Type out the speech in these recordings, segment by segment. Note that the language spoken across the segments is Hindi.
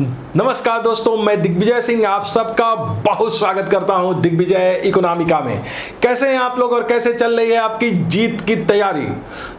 नमस्कार दोस्तों, मैं दिग्विजय सिंह आप सबका बहुत स्वागत करता हूं दिग्विजय इकोनॉमिका में। कैसे हैं आप लोग और कैसे चल रही है आपकी जीत की तैयारी।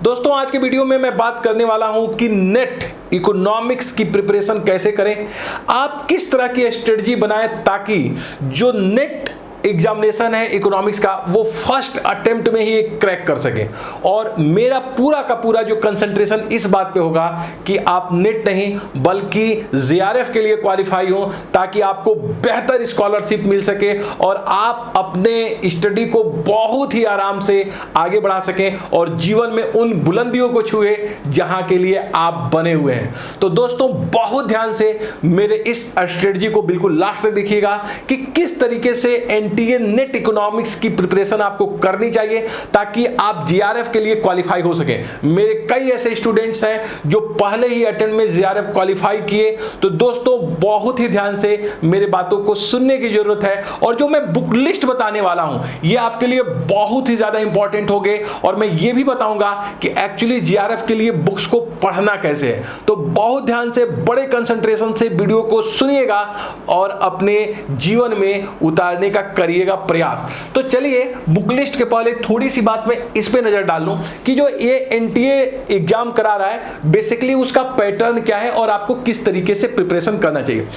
दोस्तों, आज के वीडियो में मैं बात करने वाला हूं कि नेट इकोनॉमिक्स की प्रिपरेशन कैसे करें, आप किस तरह की स्ट्रेटजी बनाएं ताकि जो नेट एग्जामिनेशन है इकोनॉमिक्स का वो फर्स्ट अटेम्प्ट में ही क्रैक कर सके। और मेरा पूरा का पूरा जो कंसंट्रेशन इस बात पे होगा कि आप नेट नहीं बल्कि जीआरएफ के लिए क्वालिफाई हो, ताकि आपको बेहतर स्कॉलरशिप मिल सके और आप अपने स्टडी को बहुत ही आराम से आगे बढ़ा सकें और जीवन में उन बुलंदियों को छुए जहां के लिए आप बने हुए हैं। तो दोस्तों, बहुत ध्यान से मेरे इस स्ट्रेटजी को बिल्कुल लास्ट तक देखिएगा कि किस तरीके से एनटीए नेट इकोनॉमिक्स की प्रिपरेशन आपको करनी चाहिए ताकि आप जीआरएफ के लिए क्वालिफाई हो सके। मेरे कई ऐसे स्टूडेंट्स हैं जो पहले ही अटेम्प्ट में जीआरएफ क्वालिफाई किए। तो दोस्तों, बहुत ही ध्यान से मेरे बातों को सुनने की जरूरत है और जो मैं बुक लिस्ट बताने वाला हूं ये आपके लिए बहुत ही ज्यादा इंपॉर्टेंट होंगे और मैं ये भी बताऊंगा कि एक्चुअली जीआरएफ के लिए बुक्स को पढ़ना कैसे है। तो बहुत ध्यान से बड़े कंसंट्रेशन से वीडियो को सुनिएगा और अपने जीवन में उतारने का करिएगा प्रयास। तो चलिए, बुक लिस्ट के पहले थोड़ी सी बात मैं इस पे नजर डाल लूं कि जो ये एनटीए एग्जाम करा रहा है बेसिकली उसका पैटर्न क्या है और आपको किस तरीके से प्रिपरेशन करना चाहिए।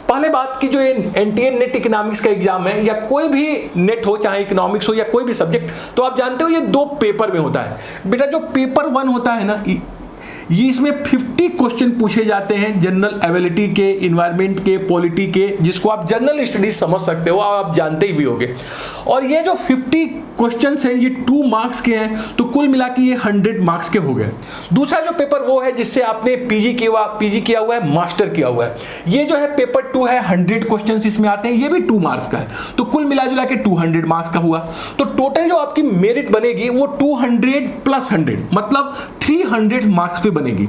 पहले बात की जो एनटीए नेट इकोनॉमिक्स का एग्जाम है या कोई भी नेट हो, चाहे इकोनॉमिक्स हो या कोई भी सब्जेक्ट, तो आप जानते हो ये दो पेपर में होता है। बेटा, जो पेपर 1 होता है ना, ये इसमें 50 क्वेश्चन पूछे जाते हैं जनरल एबिलिटी के, इन्वायरमेंट के, पॉलिटी के, जिसको आप जनरल स्टडीज समझ सकते हो, आप जानते ही भी होंगे। और ये जो 50 क्वेश्चंस हैं ये 2 मार्क्स के हैं, तो कुल मिला के ये 100 मार्क्स के हो गए। दूसरा जो पेपर वो है जिससे आपने पीजी किया हुआ है, मास्टर किया हुआ है। ये जो है पेपर 2 है, 100 क्वेश्चन इसमें आते हैं, ये भी 2 मार्क्स का है, तो कुल मिला जुला के 200 मार्क्स का हुआ। तो टोटल जो आपकी मेरिट बनेगी वो 200 प्लस 100 मतलब 300 मार्क्स पे बनेगी।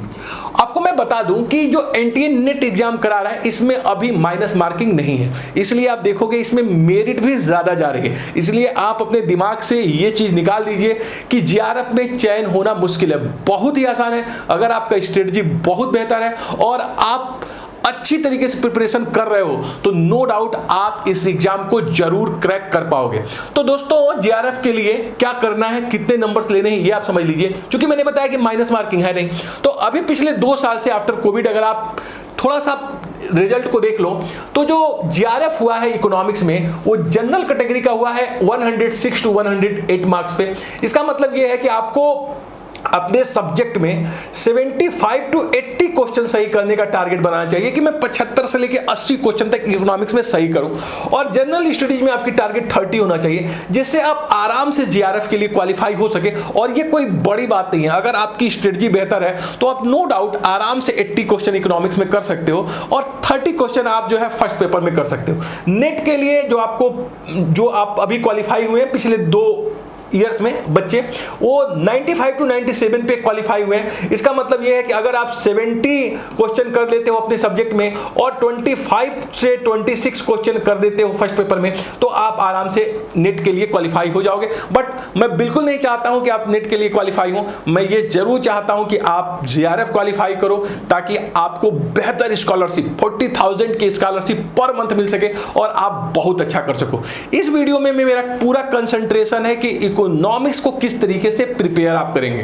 आपको मैं बता दूं कि जो एनटीए नेट एग्जाम करा रहा है इसमें अभी माइनस मार्किंग नहीं है, इसलिए आप देखोगे इसमें मेरिट भी ज्यादा जा रही है। इसलिए आप अपने दिमाग से ये चीज निकाल दीजिए कि जीआरएफ में चयन होना मुश्किल है, बहुत ही आसान है अगर आपका स्ट्रेटजी बहुत बेहतर है और आप अच्छी तरीके से प्रिपरेशन कर रहे हो तो नो डाउट आप इस एग्जाम को जरूर क्रैक कर पाओगे। तो दोस्तों, जीआरएफ के लिए क्या करना है, कितने नंबर्स लेने हैं ये आप समझ लीजिए, क्योंकि मैंने बताया कि माइनस मार्किंग है नहीं। तो अभी पिछले 2 साल से आफ्टर कोविड अगर आप थोड़ा सा रिजल्ट को देख लो तो जो जीआरएफ हुआ है इकोनॉमिक्स में वो जनरल कैटेगरी का हुआ है 106 to 108 मार्क्स पे। इसका मतलब ये है कि आपको अपने सब्जेक्ट में 75 to 80 क्वेश्चन सही करने का टारगेट बनाना चाहिए कि मैं 75 से लेकर 80 क्वेश्चन तक इकोनॉमिक्स में सही करूं। और जनरल स्टडीज में आपकी टारगेट 30 होना चाहिए, जिससे आप आराम से जीआरएफ के लिए क्वालिफाई हो सके। और ये कोई बड़ी बात नहीं है, अगर आपकी स्ट्रेटजी बेहतर है तो आप नो डाउट आराम से 80 क्वेश्चन इकोनॉमिक्स में कर सकते हो और 30 क्वेश्चन आप जो है फर्स्ट पेपर में कर सकते हो। नेट के लिए जो आप अभी क्वालिफाई हुए पिछले 2 ईयर्स में बच्चे, वो 95 to 97 पे क्वालिफाई हुए हैं। इसका मतलब ये है कि अगर आप 70 क्वेश्चन कर लेते हो अपने सब्जेक्ट में और 25 से 26 क्वेश्चन कर देते हो फर्स्ट पेपर में तो आप आराम से नेट के लिए क्वालिफाई हो जाओगे। बट मैं बिल्कुल नहीं चाहता हूं कि आप नेट के लिए क्वालिफाई हो, मैं ये जरूर चाहता हूं कि आप जीआरएफ क्वालिफाई करो ताकि आपको बेहतर स्कॉलरशिप 40,000 की स्कॉलरशिप पर मंथ मिल सके और आप बहुत अच्छा कर सको। इस वीडियो में मेरा पूरा कंसंट्रेशन है कि इकोनॉमिक्स को किस तरीके से प्रिपेयर आप करेंगे।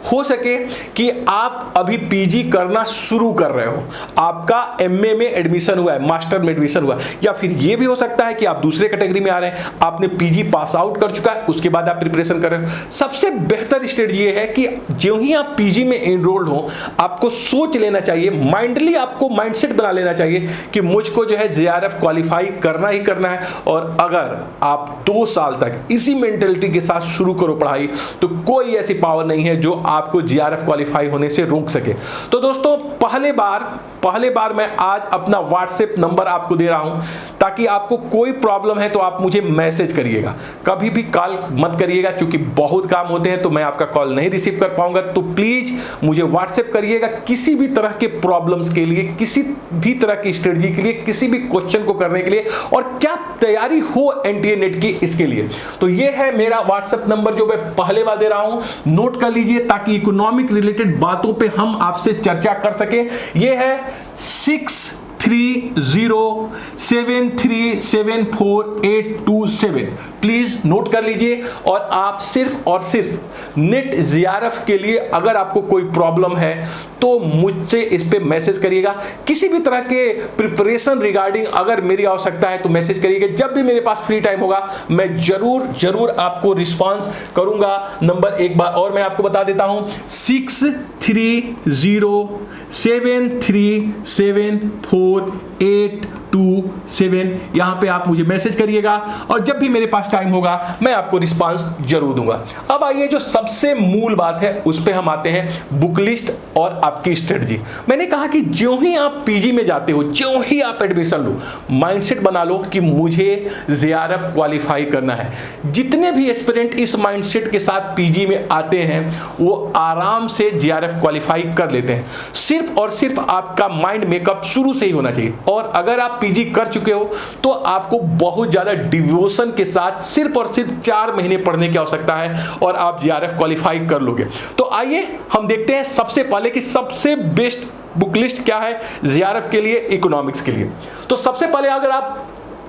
हो सके कि आप अभी पीजी करना शुरू कर रहे हो, आपका एमए में एडमिशन हुआ है, मास्टर में एडमिशन हुआ है, या फिर यह भी हो सकता है कि आप दूसरे कैटेगरी में आ रहे हैं, आपने पीजी पास आउट कर चुका है, उसके बाद आप प्रिपरेशन कर रहे हो। सबसे बेहतर स्टेज ये है कि जो ही आप पीजी में एनरोल्ड हो आपको सोच लेना चाहिए, माइंडली आपको माइंडसेट बना लेना चाहिए कि मुझको जो है जीआरएफ क्वालिफाई करना ही करना है। और अगर आप 2 साल तक इसी मेंटेलिटी के साथ शुरू करो पढ़ाई तो कोई ऐसी पावर नहीं है जो आपको जीआरएफ क्वालिफाई होने से रोक सके। तो दोस्तों, पहले बार मैं आज अपना व्हाट्सएप नंबर आपको दे रहा हूं ताकि आपको कोई प्रॉब्लम है तो आप मुझे मैसेज करिएगा, कभी भी कॉल मत करिएगा क्योंकि बहुत काम होते हैं तो मैं आपका कॉल नहीं रिसीव कर पाऊंगा। तो प्लीज मुझे व्हाट्सएप करिएगा किसी भी तरह के प्रॉब्लम्स के लिए, किसी भी तरह की स्ट्रेटजी के लिए, किसी भी क्वेश्चन को करने के लिए और क्या तैयारी हो एनटीए नेट की इसके लिए। तो ये है मेरा व्हाट्सएप नंबर जो मैं पहले बार दे रहा हूं, नोट कर लीजिए ताकि इकोनॉमिक रिलेटेड बातों पे हम आपसे चर्चा कर सके। ये है 6 6073748227 प्लीज नोट कर लीजिए। और आप सिर्फ और सिर्फ नेट जीआरएफ के लिए अगर आपको कोई प्रॉब्लम है तो मुझसे इस पे मैसेज करिएगा। किसी भी तरह के प्रिपरेशन रिगार्डिंग अगर मेरी आवश्यकता है तो मैसेज करिएगा। जब भी मेरे पास फ्री टाइम होगा मैं जरूर आपको रिस्पांस करूंगा। नंबर एक बार और मैं आपको बता देता हूं, 6307374827 यहां पे आप मुझे मैसेज करिएगा और जब भी मेरे पास टाइम होगा मैं आपको रिस्पांस जरूर दूंगा। अब आइए जो सबसे मूल बात है उस पे हम आते हैं, बुक लिस्ट और आपकी स्ट्रेटजी। मैंने कहा कि ज्यों ही आप पीजी में जाते हो, ज्यों ही आप एडमिशन लो, माइंडसेट बना लो कि मुझे जेआरएफ क्वालिफाई करना है। जितने भी एस्पिरेंट इस माइंडसेट के साथ पीजी में आते हैं वो आराम से जेआरएफ क्वालिफाई कर लेते हैं। सिर्फ और सिर्फ आपका माइंड मेकअप शुरू से ही होना चाहिए। और अगर आप पीजी कर चुके हो तो आपको बहुत ज्यादा डिवोशन के साथ सिर्फ और सिर्फ 4 महीने पढ़ने की आवश्यकता है और आप जेआरएफ क्वालिफाई कर लोगे। तो आइए हम देखते हैं सबसे पहले कि सबसे बेस्ट बुक लिस्ट क्या है जेआरएफ के लिए, इकोनॉमिक्स के लिए। तो सबसे पहले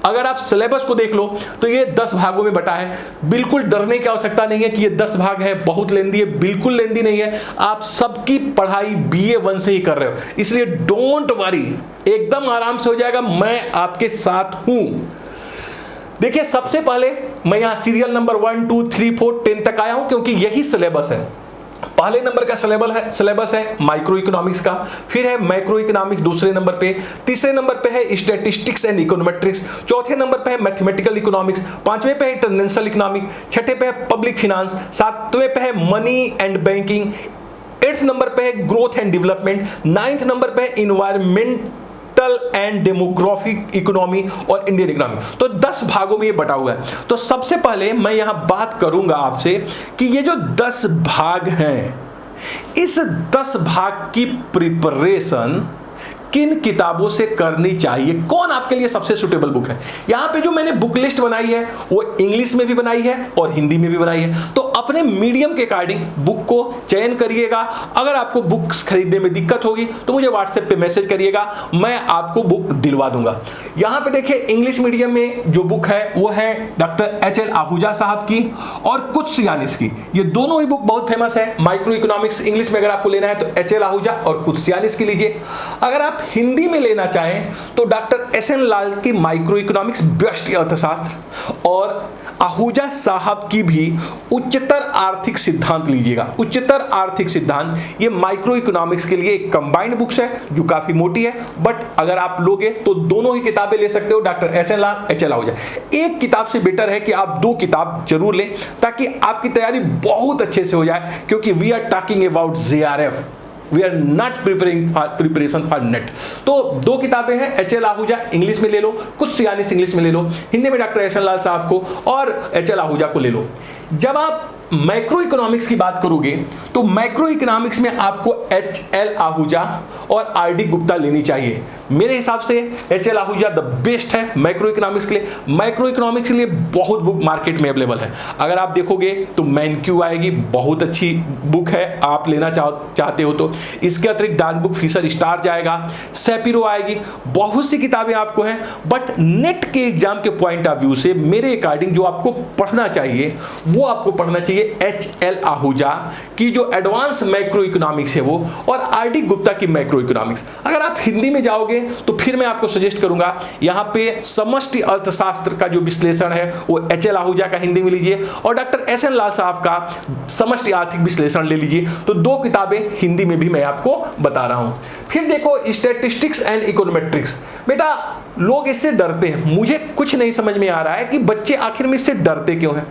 अगर आप सिलेबस को देख लो तो ये 10 भागों में बटा है। बिल्कुल डरने की आवश्यकता नहीं है कि ये 10 भाग है, बहुत लेंदी है, बिल्कुल लेंदी नहीं है। आप सबकी पढ़ाई BA1 से ही कर रहे हो, इसलिए डोंट वरी, एकदम आराम से हो जाएगा। मैं आपके साथ हूं। देखिए सबसे पहले मैं यहां सीरियल नंबर 1 2 3 4 10 तक आया हूं क्योंकि यही सिलेबस है। पहले नंबर का सिलेबस है माइक्रो इकोनॉमिक्स का, फिर है मैक्रो इकोनॉमिक्स दूसरे नंबर पे, तीसरे नंबर पे है स्टैटिस्टिक्स एंड इकोनोमेट्रिक्स, चौथे नंबर पे है मैथमेटिकल इकोनॉमिक्स, पांचवें पे है इंटरनेशनल इकोनॉमिक्स, छठे पे है पब्लिक फाइनेंस, सातवें पे है money and banking, 8th number पे है growth and development, 9th number पे है इन्वायरमेंट एंड डेमोग्राफिक इकोनॉमी और इंडियन इकोनॉमी। तो 10 भागों में ये बटा हुआ है। तो सबसे पहले मैं यहां बात करूंगा आपसे कि ये जो 10 भाग हैं, इस 10 भाग की प्रिपरेशन किन किताबों से करनी चाहिए, कौन आपके लिए सबसे सुटेबल बुक है। यहां पे जो मैंने बुक लिस्ट बनाई है वो इंग्लिश में भी बनाई है और हिंदी में भी बनाई है। तो अपने मीडियम के अकॉर्डिंग बुक को चयन करिएगा। अगर आपको बुक्स खरीदने में दिक्कत होगी तो मुझे व्हाट्सएप पे मैसेज करिएगा, मैं आपको बुक दिलवा दूंगा। यहां पे देखिए इंग्लिश मीडियम में जो बुक है वो है डॉक्टर HL आहूजा साहब की और कुत्सियानिस की। ये दोनों ही बुक बहुत फेमस है। माइक्रो इकोनॉमिक्स इंग्लिश में अगर आपको लेना है तो HL आहूजा और कुत्सियानिस की लीजिए। अगर आप हिंदी में लेना चाहें तो डॉक्टर SN लाल की माइक्रो इकोनॉमिक्स व्यष्टि अर्थशास्त्र और आहूजा साहब की भी उच्चतर आर्थिक सिद्धांत लीजिएगा। उच्चतर आर्थिक सिद्धांत ये माइक्रो इकोनॉमिक्स के लिए एक कंबाइंड बुक्स है जो काफी मोटी है, बट अगर आप लोगे तो दोनों ही किताबें ले सकते हो, डॉक्टर SN लाल, HL आहूजा। एक किताब से बेटर है कि आप 2 किताब जरूर लें ताकि आपकी तैयारी बहुत अच्छे से हो जाए, क्योंकि we are talking about JRF, we are not preparation for NET. तो 2 किताबें हैं, HL आहूजा इंग्लिश में ले लो, कुत्सियानिस इंग्लिश में ले लो, हिंदी में डॉक्टर SN लाल साहब को और HL आहूजा को ले लो। जब आप मैक्रो इकोनॉमिक्स की बात करोगे तो मैक्रो इकोनॉमिक्स में आपको HL आहूजा और RD गुप्ता लेनी चाहिए। मेरे हिसाब से HL आहूजा द बेस्ट है मैक्रो इकोनॉमिक्स के लिए। मैक्रो इकोनॉमिक्स के लिए बहुत बुक मार्केट में अवेलेबल है। अगर आप देखोगे तो मैनक्यू आएगी, बहुत अच्छी बुक है, आप लेना चाहते हो तो। इसके अतिरिक्त डान बुक फिशर स्टार जाएगा, सेपिरो आएगी, बहुत सी किताबें आपको हैं। बट नेट के एग्जाम के पॉइंट ऑफ व्यू से मेरे अकॉर्डिंग जो आपको पढ़ना चाहिए वो आपको पढ़ना चाहिए HL आहूजा की जो एडवांस मैक्रो इकोनॉमिक्स है वो, और RD गुप्ता की मैक्रो इकोनॉमिक्स। अगर आप हिंदी में जाओगे तो फिर मैं आपको सजेस्ट करूंगा यहां पे समष्टि अर्थशास्त्र का जो विश्लेषण है वो HL आहूजा का हिंदी में लीजिए और डॉक्टर SN लाल साहब का समष्टि आर्थिक विश्लेषण ले लीजिए। तो 2 किताबें हिंदी में भी मैं आपको बता रहा हूं। फिर देखो स्टैटिस्टिक्स एंड इकोनोमेट्रिक्स। बेटा लोग इससे डरते हैं, मुझे कुछ नहीं समझ में आ रहा है कि बच्चे आखिर में इससे डरते क्यों हैं।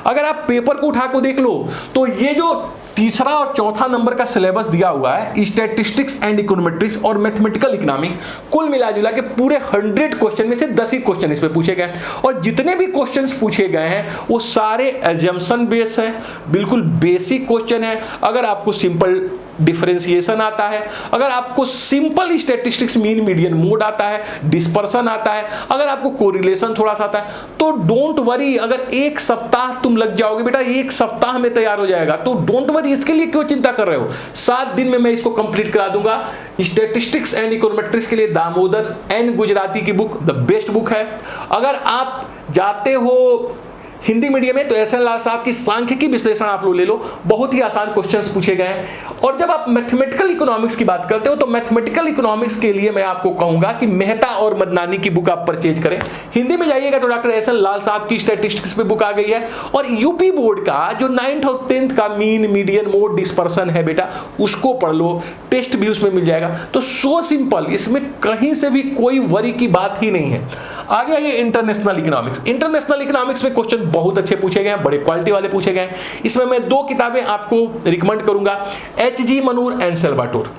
अगर आप पेपर को उठा को देख लो तो ये जो तीसरा और चौथा नंबर का सिलेबस दिया हुआ है स्टैटिस्टिक्स एंड इकोनोमेट्रिक्स और मैथमेटिकल इकोनॉमी, कुल मिला जुला के पूरे 100 क्वेश्चन में से 10 ही क्वेश्चन इसमें पूछे गए और जितने भी क्वेश्चंस पूछे गए हैं वो सारे एजम्पशन बेस है, बिल्कुल बेसिक क्वेश्चन है। अगर आपको सिंपल डिफरेंशिएशन आता है, अगर आपको simple statistics mean median mode आता है, डिस्पर्सन आता है, अगर आपको कोरिलेशन थोड़ा सा आता है, तो डोंट वरी, अगर एक सप्ताह तुम लग जाओगे बेटा, एक सप्ताह में तैयार हो जाएगा, तो डोंट वरी, इसके लिए क्यों चिंता कर रहे हो, 7 दिन में मैं इसको कंप्लीट करा दूंगा। स्टैटिस्टिक्स एंड इकोनोमेट्रिक्स के लिए दामोदर एन गुजराती की बुक द बेस्ट बुक है। अगर आप जाते हो हिंदी मीडियम में तो एस एन लाल साहब की सांख्यिकी विश्लेषण आप लोग ले लो, बहुत ही आसान क्वेश्चंस पूछे गए हैं। और जब आप मैथमेटिकल इकोनॉमिक्स की बात करते हो तो मैथमेटिकल इकोनॉमिक्स के लिए मैं आपको कहूंगा कि मेहता और मदनानी की बुक आप परचेज करें। हिंदी में जाइएगा तो डॉक्टर एस एन लाल साहब की स्टैटिस्टिक्स पे बुक आ गई है। और यूपी बोर्ड का जो 9th और 10th का मीन मीडियन मोड डिस्पर्सन है बेटा, उसको पढ़ लो, टेस्ट भी उसमें मिल जाएगा। तो सो सिंपल, इसमें कहीं से भी कोई वरी की बात ही नहीं है। आगे आइए इंटरनेशनल इकोनॉमिक्स। इंटरनेशनल इकोनॉमिक्स में क्वेश्चन बहुत अच्छे पूछे गए हैं, बड़े क्वालिटी वाले पूछे गए हैं। इसमें मैं 2 किताबें आपको रिकमेंड करूंगा, H.G.. Manur and Salvatore.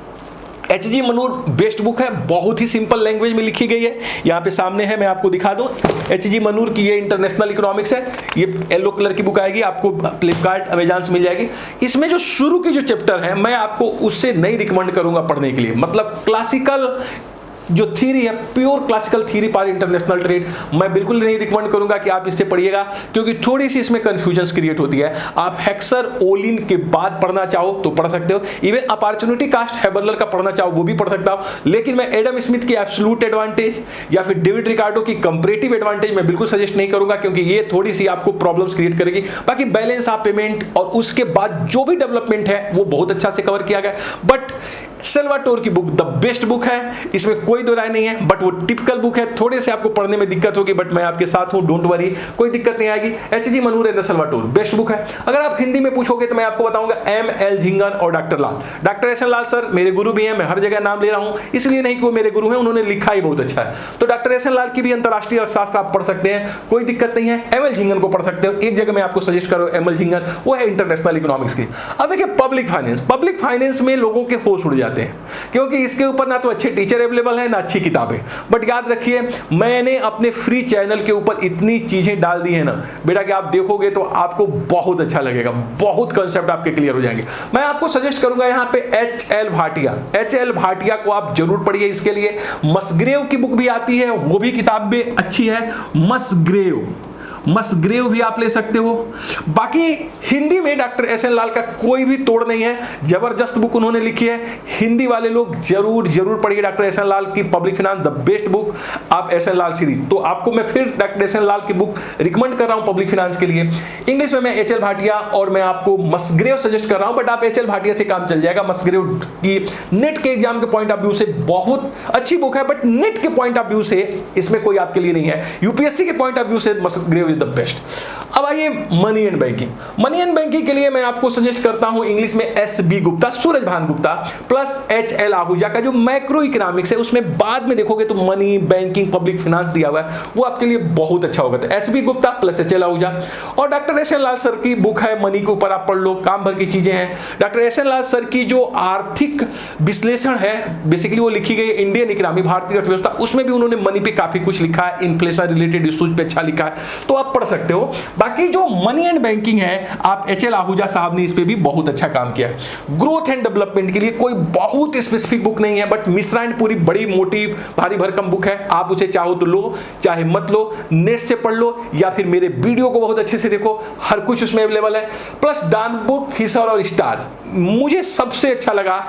H.G.. Manur best book है, बहुत ही सिंपल लैंग्वेज में लिखी गई है। यहाँ पे सामने है, मैं आपको दिखा दूं। एच.जी. मनूर की ये इंटरनेशनल इकोनॉमिक्स है, ये येलो कलर की बुक आएगी, आपको फ्लिपकार्ट अमेजॉन से मिल जाएगी। इसमें जो शुरू की जो चैप्टर है, मैं आपको उससे नहीं रिकमेंड करूंगा पढ़ने के लिए। मतलब क्लासिकल जो थ्योरी है, pure classical theory for international trade, मैं बिल्कुल नहीं रिकमेंड करूंगा कि आप इससे पढ़िएगा, क्योंकि थोड़ी सी इसमें कंफ्यूजन क्रिएट होती है। आप हेक्सर ओलिन के बाद पढ़ना चाहो तो पढ़ सकते हो, इवन अपॉर्चुनिटी कास्ट हैबरलर का पढ़ना चाहो वो भी पढ़ सकता हो। लेकिन मैं एडम स्मिथ की एब्सोल्यूट एडवांटेज या फिर डेविड रिकार्डो की कंपैरेटिव एडवांटेज मैं बिल्कुल सजेस्ट नहीं करूंगा, क्योंकि ये थोड़ी सी आपको प्रॉब्लम्स क्रिएट करेगी। बाकी बैलेंस ऑफ पेमेंट और उसके बाद जो भी डेवलपमेंट है वो बहुत अच्छा से कवर किया गया। बट सेल्वाटोर की बुक द बेस्ट बुक है, इसमें कोई दो राय नहीं है। बट वो टिपिकल बुक है, थोड़े से आपको पढ़ने में दिक्कत होगी, बट मैं आपके साथ हूं, डोंट वरी, कोई दिक्कत नहीं आएगी। H.G.. Manur and Salvatore best book है। अगर आप हिंदी में पूछोगे तो मैं आपको बताऊंगा एम.एल. झिंगन और डॉक्टर लाल। डॉक्टर एस एन लाल सर मेरे गुरु भी हैं, मैं हर जगह नाम ले रहा हूं, इसलिए नहीं कि वो मेरे गुरु हैं, उन्होंने लिखा ही बहुत अच्छा है। तो डॉक्टर एस एन लाल की भी अंतरराष्ट्रीय अर्थशास्त्र आप पढ़ सकते हैं, कोई दिक्कत नहीं है। एम.एल. झिंगन को पढ़ सकते हो, एक जगह मैं आपको सजेस्ट करो एम.एल. झिंगन, वो है इंटरनेशनल इकोनॉमिक्स की। अब देखिए पब्लिक फाइनेंस, पब्लिक फाइनेंस में लोगों के होश उड़ जाते हैं, क्योंकि इसके ऊपर ना तो अच्छे टीचर अवेलेबल हैं ना अच्छी किताबें। बट याद रखिए, मैंने अपने फ्री चैनल के ऊपर इतनी चीजें डाल दी है ना बेटा कि आप देखोगे तो आपको बहुत अच्छा लगेगा, बहुत कंसेप्ट आपके क्लियर हो जाएंगे। मैं आपको सजेस्ट करूंगा यहाँ पे एच.एल. भाटिया, एच.एल. भाटिया को आप जरूर पढ़िए। इसके लिए मसग्रेव की बुक भी आती है, वो भी किताब भी अच्छी है, मसग्रेव भी आप ले सकते हो। बाकी हिंदी में डॉक्टर एस एन लाल का कोई भी तोड़ नहीं है, जबरदस्त बुक उन्होंने लिखी है। हिंदी वाले लोग जरूर जरूर पढ़िए डॉक्टर एस एन लाल की public finance the best book, आप एस एन लाल सीरीज। तो आपको मैं फिर डॉक्टर एस एन लाल की बुक रिकमेंड कर रहा हूं पब्लिक फाइनेंस के लिए। इंग्लिश में मैं एच.एल. भाटिया और मैं आपको मसग्रेव सजेस्ट कर रहा हूं, बट आप एच.एल. भाटिया से काम चल जाएगा। मसग्रेव की नेट के एग्जाम के पॉइंट ऑफ व्यू से बहुत अच्छी बुक है, बट नेट के पॉइंट ऑफ व्यू से इसमें कोई आपके लिए नहीं है। यूपीएससी के पॉइंट ऑफ व्यू से मसग्रेव द बेस्ट। अब आइए money and banking. Money and banking के लिए मैं आपको सजेस्ट करता हूं इंग्लिश में एस.बी. गुप्ता, सूरज भान गुप्ता प्लस एच.एल. आहूजा का जो मैक्रो इकोनॉमिक्स है, उसमें बाद में देखोगे तो मनी, बैंकिंग, पब्लिक फाइनेंस दिया हुआ है, वो आपके लिए बहुत अच्छा होगा। तो S.B.. Gupta plus HL. Ahuja. और डॉक्टर एस एन लाल सर की बुक है मनी के ऊपर, आप पढ़ लो, काम भर की चीजें हैं। डॉक्टर एस एन लाल सर की जो आर्थिक विश्लेषण है, बेसिकली वो लिखी गई इंडियन इकोनॉमी, भारतीय अर्थव्यवस्था, उसमें भी उन्होंने मनी पे काफी कुछ लिखा है, इन्फ्लेशन रिलेटेड इश्यूज पे अच्छा लिखा है, तो आप पढ़ सकते हो। बाकी जो मनी एंड बैंकिंग है, आप एच.एल. आहूजा साहब ने इस पे भी बहुत अच्छा काम किया है। ग्रोथ एंड डेवलपमेंट के लिए कोई बहुत स्पेसिफिक बुक नहीं है, बट मिश्रा एंड पूरी बड़ी मोटी भारी भरकम बुक है, आप उसे चाहो तो लो, चाहे मत लो, नेट से पढ़ लो या फिर मेरे वीडियो को बहुत अच्छे से देखो, हर कुछ उसमें अवेलेबल है। प्लस डानबुक, फिशर और स्टार मुझे सबसे अच्छा लगा,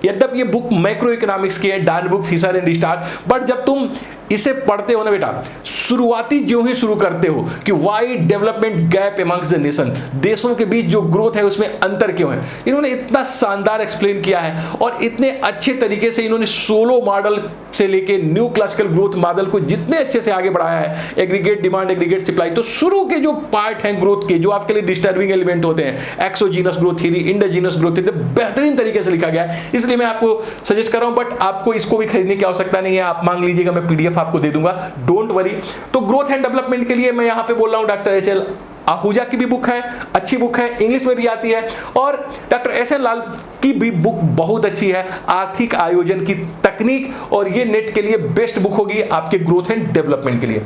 यद्यप ये बुक मैक्रो इकोनॉमिक्स की है, डानबुक, फिशर एंड स्टार, बट जब तुम इसे पढ़ते हो ना बेटा, शुरुआती जो ही शुरू करते हो कि why development gap amongst the nation, देशों के बीच जो ग्रोथ है उसमें अंतर क्यों है, इन्होंने इतना शानदार एक्सप्लेन किया है और इतने अच्छे तरीके से इन्होंने सोलो मॉडल से लेके न्यू क्लासिकल ग्रोथ मॉडल को जितने अच्छे से आगे बढ़ाया है, एग्रीगेट डिमांड, एग्रीगेट सप्लाई, तो शुरू के जो पार्ट हैं ग्रोथ के, जो आपके लिए डिस्टर्बिंग एलिमेंट होते हैं, exogenous growth theory, endogenous growth theory, बेहतरीन तरीके से लिखा गया है, इसलिए मैं आपको सजेस्ट कर रहा हूं। बट आपको इसको भी खरीदने की आवश्यकता नहीं है, आप मांग लीजिएगा, मैं पीडीएफ आपको दे दूंगा, डोंट वरी। तो ग्रोथ एंड डेवलपमेंट के लिए मैं यहां पे बोल रहा हूं डॉक्टर एच.एल. आहूजा की भी बुक है, अच्छी बुक है, इंग्लिश में भी आती है, और डॉक्टर एस एन लाल की भी बुक बहुत अच्छी है, आर्थिक आयोजन की तकनीक, और ये नेट के लिए बेस्ट बुक होगी आपके ग्रोथ एंड डेवलपमेंट के लिए।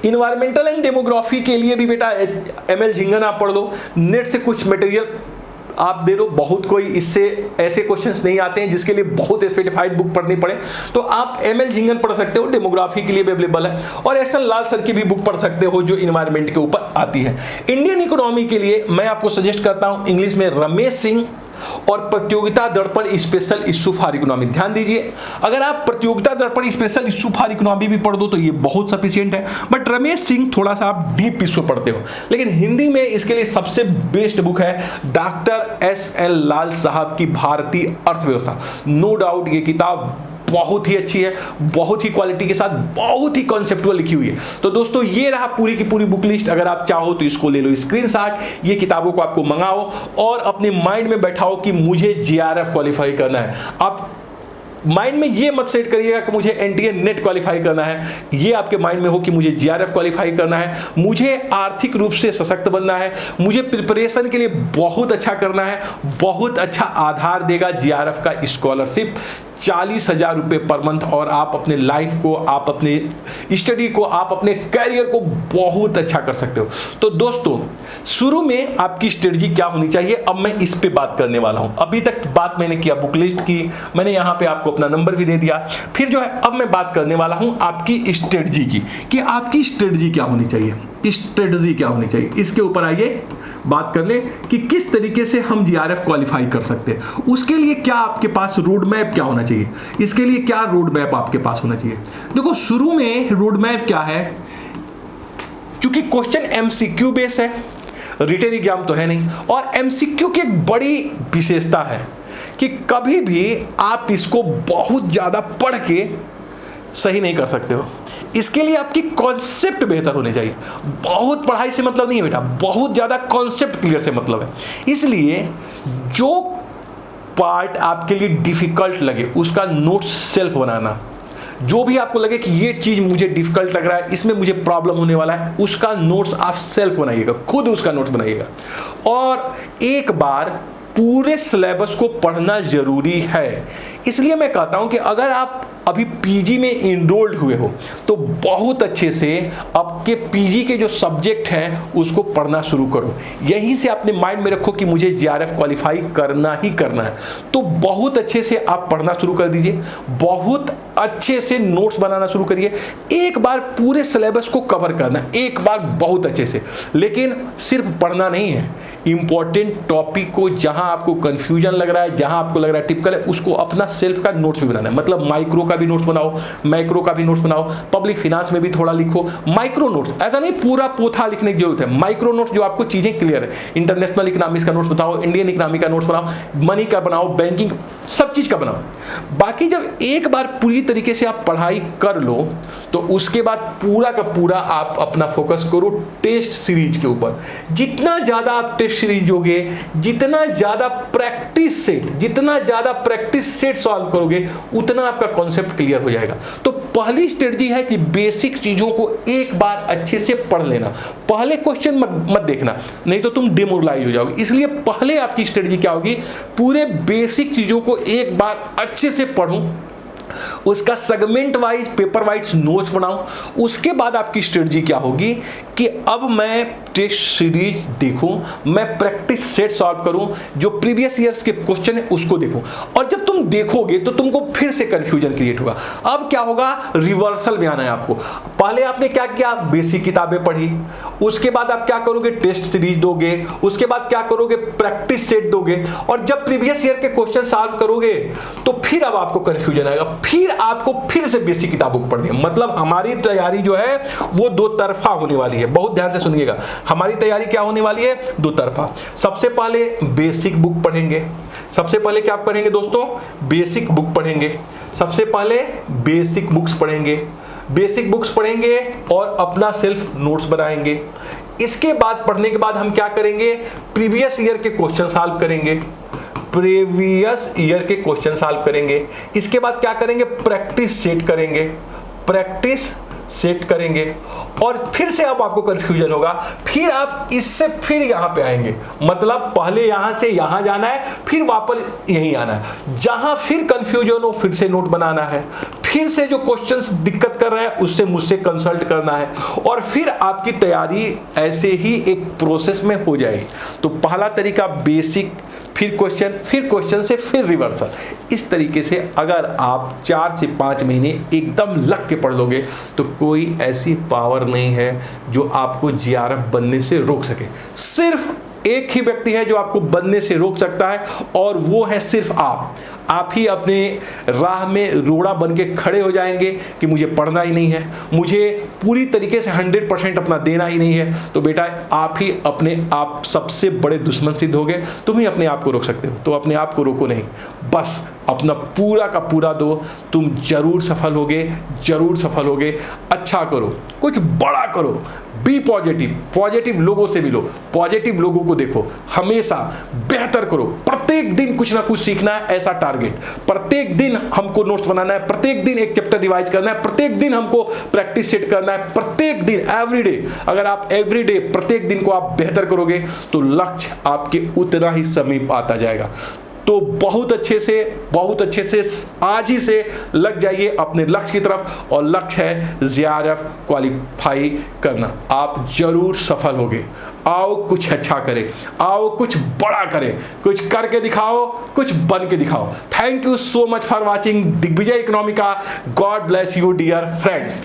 इन्वायरमेंटल एंड डेमोग्राफी के लिए भी बेटा एम.एल. झिंगन आप पढ़ लो, नेट से कुछ मटेरियल आप दे दो, बहुत कोई इससे ऐसे क्वेश्चंस नहीं आते हैं जिसके लिए बहुत स्पेसिफाइड बुक पढ़नी पड़े, तो आप एमएल झिंगन पढ़ सकते हो, डेमोग्राफी के लिए भी अवेलेबल है, और एस एन लाल सर की भी बुक पढ़ सकते हो जो इन्वायरमेंट के ऊपर आती है। इंडियन इकोनॉमी के लिए मैं आपको सजेस्ट करता हूं इंग्लिश में रमेश सिंह और प्रतियोगिता दर्पण स्पेशल इश्यू फॉर इकोनॉमी। ध्यान दीजिए, अगर आप प्रतियोगिता दर्पण स्पेशल इश्यू फॉर इकोनॉमी भी पढ़ दो तो ये बहुत सफिशिएंट है, बट रमेश सिंह थोड़ा सा आप डीप इश्यू पढ़ते हो। लेकिन हिंदी में इसके लिए सबसे बेस्ट बुक है डॉक्टर एस एन लाल साहब की भारतीय अर्थव्यवस्था। नो डाउट ये किताब बहुत ही अच्छी है, बहुत ही क्वालिटी के साथ, बहुत ही कॉन्सेप्चुअल लिखी हुई है। तो दोस्तों ये रहा पूरी की पूरी बुक लिस्ट। अगर आप चाहो तो इसको ले लो स्क्रीनशॉट, ये किताबों को आपको मंगाओ और अपने माइंड में बैठाओ कि मुझे जेआरएफ क्वालिफाई करना है। आप माइंड में ये मत सेट करिएगा कि मुझे एनटीए नेट क्वालिफाई करना है, ये आपके माइंड में हो कि मुझे जीआरएफ क्वालिफाई करना है, मुझे आर्थिक रूप से सशक्त बनना है, मुझे प्रिपरेशन के लिए बहुत अच्छा करना है। बहुत अच्छा आधार देगा जीआरएफ का स्कॉलरशिप, 40,000 रुपये पर मंथ, और आप अपने लाइफ को, आप अपने स्टडी को, आप अपने कैरियर को बहुत अच्छा कर सकते हो। तो दोस्तों शुरू में आपकी स्ट्रेटजी क्या होनी चाहिए, अब मैं इस पे बात करने वाला हूं। अभी तक बात मैंने किया बुक लिस्ट की, मैंने यहां पे आपको अपना नंबर भी दे दिया, फिर जो है अब मैं बात करने वाला हूं आपकी स्ट्रेटजी की, कि आपकी स्ट्रेटजी क्या होनी चाहिए, स्ट्रेटजी क्या होनी चाहिए। इसके ऊपर आइए बात कर ले कि किस तरीके से हम जीआरएफ क्वालिफाई कर सकते हैं। उसके लिए क्या आपके पास रोड मैप क्या होना चाहिए, इसके लिए क्या रोड मैप आपके पास होना चाहिए। देखो शुरू में रोड मैप क्या है, क्योंकि क्वेश्चन एमसीक्यू बेस है, रिटन एग्जाम तो है नहीं, और एमसीक्यू की एक बड़ी विशेषता है कि कभी भी आप इसको बहुत ज्यादा पढ़ के सही नहीं कर सकते हो। इसके लिए आपकी कॉन्सेप्ट बेहतर होने चाहिए। बहुत पढ़ाई से मतलब नहीं है बेटा, बहुत ज्यादा कॉन्सेप्ट क्लियर से मतलब है। इसलिए जो पार्ट आपके लिए डिफिकल्ट लगे उसका नोट्स सेल्फ बनाना, जो भी आपको लगे कि ये चीज मुझे डिफिकल्ट लग रहा है, इसमें मुझे प्रॉब्लम होने वाला है, उसका नोट्स आप सेल्फ बनाइएगा, खुद उसका नोट्स बनाइएगा। और एक बार पूरे सिलेबस को पढ़ना जरूरी है। इसलिए मैं कहता हूं कि अगर आप अभी पीजी में इनरोल्ड हुए हो तो बहुत अच्छे से आपके पीजी के जो सब्जेक्ट हैं उसको पढ़ना शुरू करो। यहीं से अपने माइंड में रखो कि मुझे जीआरएफ क्वालिफाई करना ही करना है, तो बहुत अच्छे से आप पढ़ना शुरू कर दीजिए, बहुत अच्छे से नोट्स बनाना शुरू करिए। एक बार पूरे सिलेबस को कवर करना, एक बार बहुत अच्छे से, लेकिन सिर्फ पढ़ना नहीं है, इंपॉर्टेंट टॉपिक को जहां आपको कंफ्यूजन लग रहा है, जहां आपको लग रहा है टिपिकल है, उसको अपना सेल्फ का नोट्स भी बनाना है। मतलब माइक्रो का भी नोट्स बनाओ, मैक्रो का भी नोट्स बनाओ, पब्लिक फाइनेंस में भी थोड़ा लिखो। माइक्रो नोट्स, ऐसा नहीं पूरा पोथा लिखने की जरूरत है, माइक्रो नोट्स जो आपको चीजें क्लियर है, इंटरनेशनल इकोनॉमिक्स का नोट्स बताओ, इंडियन इकोनॉमी का नोट्स बनाओ, मनी का बनाओ, बैंकिंग, सब चीज का बनाओ। बाकी जब एक बार पूरी तरीके से आप पढ़ाई कर लो तो उसके बाद पूरा का पूरा आप अपना फोकस करो टेस्ट सीरीज के ऊपर। जितना ज्यादा आप टेस्ट सीरीज होगे, जितना ज्यादा प्रैक्टिस सेट सॉल्व करोगे, उतना आपका कॉन्सेप्ट क्लियर हो जाएगा। तो पहली स्ट्रेटजी है कि बेसिक चीजों को एक बार अच्छे से पढ़ लेना, पहले क्वेश्चन मत देखना, नहीं तो तुम डिमोरलाइज हो जाओगे। इसलिए पहले आपकी स्ट्रेटजी क्या होगी, पूरे बेसिक चीजों को एक बार अच्छे से पढ़ूं, उसका segment wise paper wise notes बनाऊं। उसके बाद आपकी स्ट्रेटजी क्या होगी कि अब मैं टेस्ट सीरीज देखूं, मैं प्रैक्टिस सेट सॉल्व करूं, जो प्रीवियस ईयर्स के क्वेश्चन है उसको देखूं। और जब तुम देखोगे तो तुमको फिर से कंफ्यूजन क्रिएट होगा। अब क्या होगा, रिवर्सल में आना है आपको। पहले आपने क्या किया, बेसिक किताबें पढ़ी, उसके बाद आप क्या करोगे, टेस्ट सीरीज दोगे, उसके बाद क्या करोगे, प्रैक्टिस सेट दोगे, और जब प्रीवियस ईयर के क्वेश्चन सॉल्व करोगे तो फिर अब आपको कंफ्यूजन आएगा, फिर आपको फिर से बेसिक किताबों को पढ़नी है। मतलब हमारी तैयारी जो है वो दो तरफा होने वाली है। बहुत ध्यान से सुनिएगा, हमारी तैयारी क्या होने वाली है, दो तरफा। सबसे पहले बेसिक बुक पढ़ेंगे, सबसे पहले क्या पढ़ेंगे दोस्तों, बेसिक बुक पढ़ेंगे। सबसे पहले बेसिक बुक्स पढ़ेंगे, बेसिक बुक्स पढ़ेंगे और अपना सेल्फ नोट्स बनाएंगे। इसके बाद पढ़ने के बाद हम क्या करेंगे, प्रीवियस ईयर के क्वेश्चन सॉल्व करेंगे, प्रीवियस ईयर के क्वेश्चन सॉल्व करेंगे। इसके बाद क्या करेंगे, प्रैक्टिस सेट करेंगे, प्रैक्टिस सेट करेंगे। और फिर से अब आपको कंफ्यूजन होगा, फिर आप इससे फिर यहां पे आएंगे, मतलब पहले यहां से यहां जाना है, फिर वापस यहीं आना है। जहां फिर कंफ्यूजन हो फिर से नोट बनाना है, फिर से जो क्वेश्चंस दिक्कत कर रहे हैं उससे मुझसे कंसल्ट करना है, और फिर आपकी तैयारी ऐसे ही एक प्रोसेस में हो जाएगी। तो पहला तरीका बेसिक फिर क्वेश्चन से फिर रिवर्सल। इस तरीके से अगर आप 4 से 5 महीने एकदम लग के पढ़ लोगे तो कोई ऐसी पावर नहीं है जो आपको जीआरएफ बनने से रोक सके। सिर्फ एक ही व्यक्ति है जो आपको बनने से रोक सकता है, और वो है सिर्फ आप ही अपने राह में रोड़ा बन के खड़े हो जाएंगे कि मुझे पढ़ना ही नहीं है, मुझे पूरी तरीके से 100% अपना देना ही नहीं है। तो बेटा आप ही अपने आप सबसे बड़े दुश्मन सिद्ध होगे। तुम ही अपने आप को रोक सकते हो, तो अपने आप को रोको नहीं, बस अपना पूरा का पूरा दो। तुम जरूर सफल होगे। अच्छा करो, कुछ बड़ा करो, बी पॉजिटिव लोगों से मिलो, पॉजिटिव लोगों को देखो, हमेशा बेहतर करो। प्रत्येक दिन कुछ ना कुछ सीखना है, ऐसा टारगेट। प्रत्येक दिन हमको नोट्स बनाना है, प्रत्येक दिन एक चैप्टर रिवाइज करना है, प्रत्येक दिन हमको प्रैक्टिस सेट करना है, प्रत्येक दिन एवरीडे। अगर आप एवरीडे प्रत्येक दिन को आप बेहतर करोगे तो लक्ष्य आपके उतना ही समीप आता जाएगा। तो बहुत अच्छे से आज ही से लग जाइए अपने लक्ष्य की तरफ, और लक्ष्य है जीआरएफ क्वालिफाई करना। आप जरूर सफल होगे। आओ कुछ अच्छा करें, आओ कुछ बड़ा करें, कुछ करके दिखाओ, कुछ बन के दिखाओ। Thank you so much for watching Digvijay Economica. God bless you dear friends.